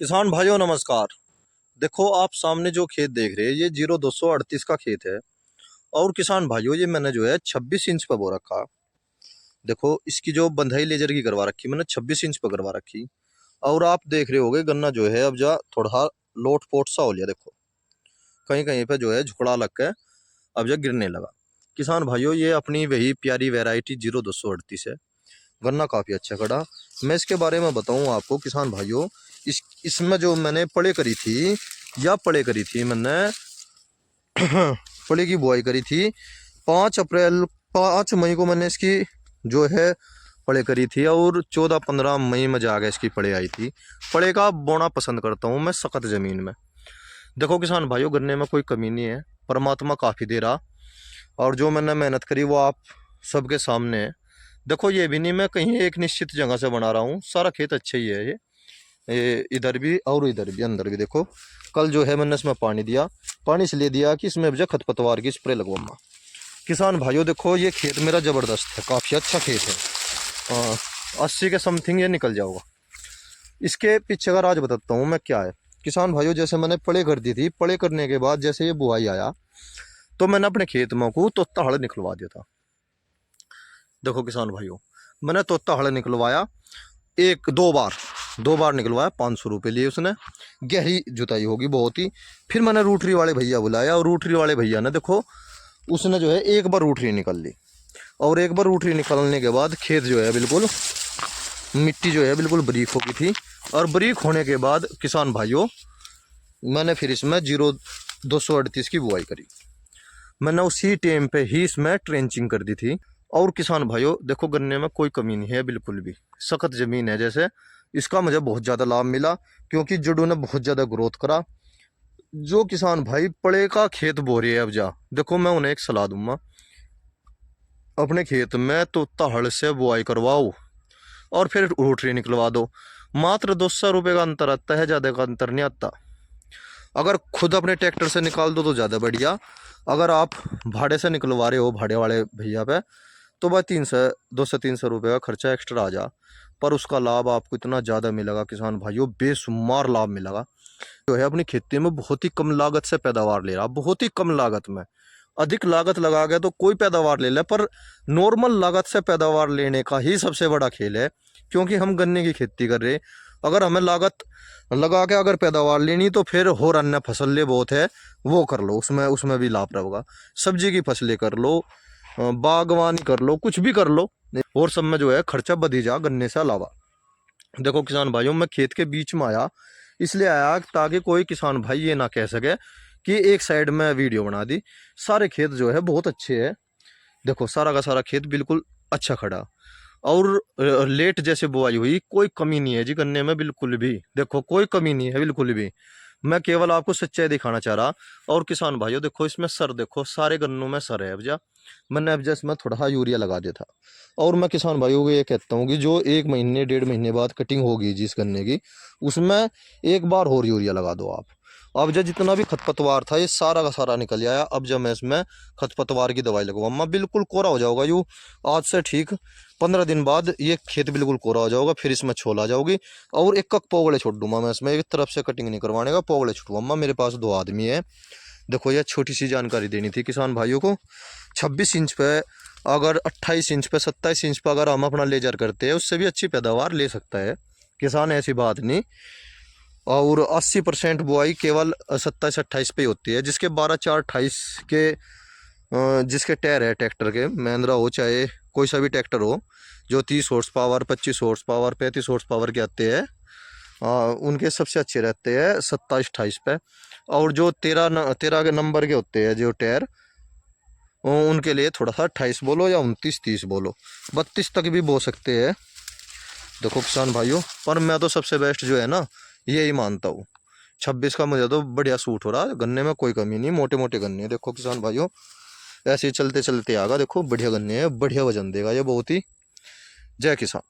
किसान भाइयों नमस्कार। देखो आप सामने जो खेत देख रहे हैं ये 0238 का खेत है। और किसान भाइयों ये मैंने जो है 26 इंच पे बो रखा। देखो इसकी जो बंधाई लेजर की करवा रखी मैंने 26 इंच पे करवा रखी। और आप देख रहे होगे गन्ना जो है अब जा थोड़ा लोट पोट सा हो लिया। देखो कहीं कहीं पे जो है झुकड़ा लग के अब जा गिरने लगा। किसान भाइयों ये अपनी वही प्यारी वैरायटी 0238 है। गन्ना काफी अच्छा खड़ा। मैं इसके बारे में बताऊं आपको किसान भाइयों, इसमें जो मैंने पड़े करी थी या पड़े करी थी मैंने पड़े की बुआई करी थी 5 अप्रैल 5 मई को मैंने इसकी जो है पड़े करी थी। और 14-15 मई में जाकर इसकी पड़े आई थी। पड़े का बोना पसंद करता हूँ मैं सख्त जमीन में। देखो किसान भाइयों गन्ने में कोई कमी नहीं है, परमात्मा काफी दे रहा। और जो मैंने मेहनत करी वो आप सबके सामने है। देखो ये भी नहीं मैं कहीं एक निश्चित जगह से बना रहा हूँ, सारा खेत अच्छा ही है ये इधर भी और इधर भी अंदर भी। देखो कल जो है मैंने इसमें पानी दिया, पानी इसलिए दिया कि इसमें जो खरपतवार की स्प्रे लगवाऊंगा। किसान भाइयों देखो ये खेत मेरा ज़बरदस्त है, काफ़ी अच्छा खेत है। 80 के समथिंग ये निकल जाऊगा। इसके पीछे का राज बताता हूँ मैं क्या है। किसान भाइयों जैसे मैंने पड़े कर दी थी, पड़े करने के बाद जैसे ये बुआई आया तो मैंने अपने खेत में को तोता हड़ निकलवा दिया था। देखो किसान भाइयों मैंने तोता हड़ निकलवाया, एक दो बार निकलवाया। 500 रुपये लिए उसने, गहरी जुताई होगी बहुत ही। फिर मैंने रूटरी वाले भैया बुलाया और रूटरी वाले भैया ने देखो उसने जो है एक बार रूटरी निकल ली। और एक बार रूटरी निकलने के बाद खेत जो है बिल्कुल मिट्टी जो है बिल्कुल बरीक हो गई थी। और बरीक होने के बाद किसान भाइयों मैंने फिर इसमें 0238 की बुआई करी। मैंने उसी टाइम पे ही इसमें ट्रेंचिंग कर दी थी। और किसान भाइयों देखो गन्ने में कोई कमी नहीं है बिल्कुल भी, सख्त जमीन है। जैसे इसका मुझे बहुत ज़्यादा लाभ मिला क्योंकि जड़ों ने बहुत ज़्यादा ग्रोथ करा। जो किसान भाई पड़े का खेत बो रहे हैं अब जा, देखो मैं उन्हें एक सलाह दूंगा, अपने खेत में तोता हड़ से बुआई करवाओ और फिर रोटरी निकलवा दो। मात्र 200 रुपये का अंतर आता है, ज़्यादा का अंतर नहीं आता। अगर खुद अपने ट्रैक्टर से निकाल दो तो ज़्यादा बढ़िया। अगर आप भाड़े से निकलवा रहे हो भाड़े वाले भैया पे तो भाई 200-300 रुपये का खर्चा एक्स्ट्रा आ जा, पर उसका लाभ आपको इतना ज़्यादा मिलेगा किसान भाइयों, बेशुमार लाभ मिलेगा। जो है अपनी खेती में बहुत ही कम लागत से पैदावार ले रहा, बहुत ही कम लागत में। अधिक लागत लगा गया तो कोई पैदावार ले ले, पर नॉर्मल लागत से पैदावार लेने का ही सबसे बड़ा खेल है। क्योंकि हम गन्ने की खेती कर रहे, अगर हमें लागत लगा के अगर पैदावार लेनी तो फिर और अन्य फसलें बहुत है वो कर लो, उसमें उसमें भी लाभ रहेगा। सब्जी की फसलें कर लो, बागवानी कर लो, कुछ भी कर लो, और सब में जो है खर्चा बढ़ी जा गन्ने से अलावा। देखो किसान भाइयों मैं खेत के बीच में आया, इसलिए आया ताकि कोई किसान भाई ये ना कह सके कि एक साइड में वीडियो बना दी। सारे खेत जो है बहुत अच्छे है। देखो सारा का सारा खेत बिल्कुल अच्छा खड़ा। और लेट जैसे बुआई हुई, कोई कमी नहीं है जी गन्ने में बिल्कुल भी। देखो कोई कमी नहीं है बिल्कुल भी, मैं केवल आपको सच्चाई दिखाना चाह रहा। और किसान भाइयों देखो इसमें सर, देखो सारे गन्नों में सर है। अब जा मैंने अब जैसे मैं थोड़ा यूरिया लगा दिया था। और मैं किसान भाइयों को ये कहता हूँ कि जो 1 महीने 1.5 महीने बाद कटिंग होगी जिस गन्ने की, उसमें एक बार और यूरिया लगा दो आप। अब जब जितना भी खरपतवार था ये सारा का सारा निकल आया। अब जब मैं इसमें खरपतवार की दवाई लगवाऊंगा बिल्कुल कोरा हो जाऊंगा। यूँ आज से ठीक 15 दिन बाद ये खेत बिल्कुल कोरा हो जाएगा। फिर इसमें छोल आ जाओगी। और एक पोगड़े छोड़ दूंगा मैं इसमें, एक तरफ से कटिंग नहीं करवाने का, पोगड़े छुटवाऊंगा। मेरे पास 2 आदमी है। देखो ये छोटी सी जानकारी देनी थी किसान भाइयों को। 26 इंच पे अगर 28 इंच पे 27 इंच पे अगर हम अपना लेजर करते हैं उससे भी अच्छी पैदावार ले सकता है किसान, ऐसी बात नहीं। और 80% बुआई केवल 27-28 पे होती है। जिसके 12-4-28 के जिसके टायर है ट्रैक्टर के, महिंद्रा हो चाहे कोई सा भी ट्रैक्टर हो, जो 30 horse power 25 horse power 35 horse power के आते हैं, उनके सबसे अच्छे रहते हैं 27-28 पे। और जो 13 के नंबर के होते हैं जो टायर, उनके लिए थोड़ा सा 28 बोलो या 29-30 बोलो, 32 तक भी बो सकते हैं। देखो किसान भाइयों पर मैं तो सबसे बेस्ट जो है ना यही मानता हूँ। 26 का मुझे तो बढ़िया सूट हो रहा है, गन्ने में कोई कमी नहीं, मोटे मोटे गन्ने। देखो किसान भाइयों ऐसे ही चलते चलते आगा, देखो बढ़िया गन्ने हैं, बढ़िया वजन देगा ये बहुत ही। जय किसान।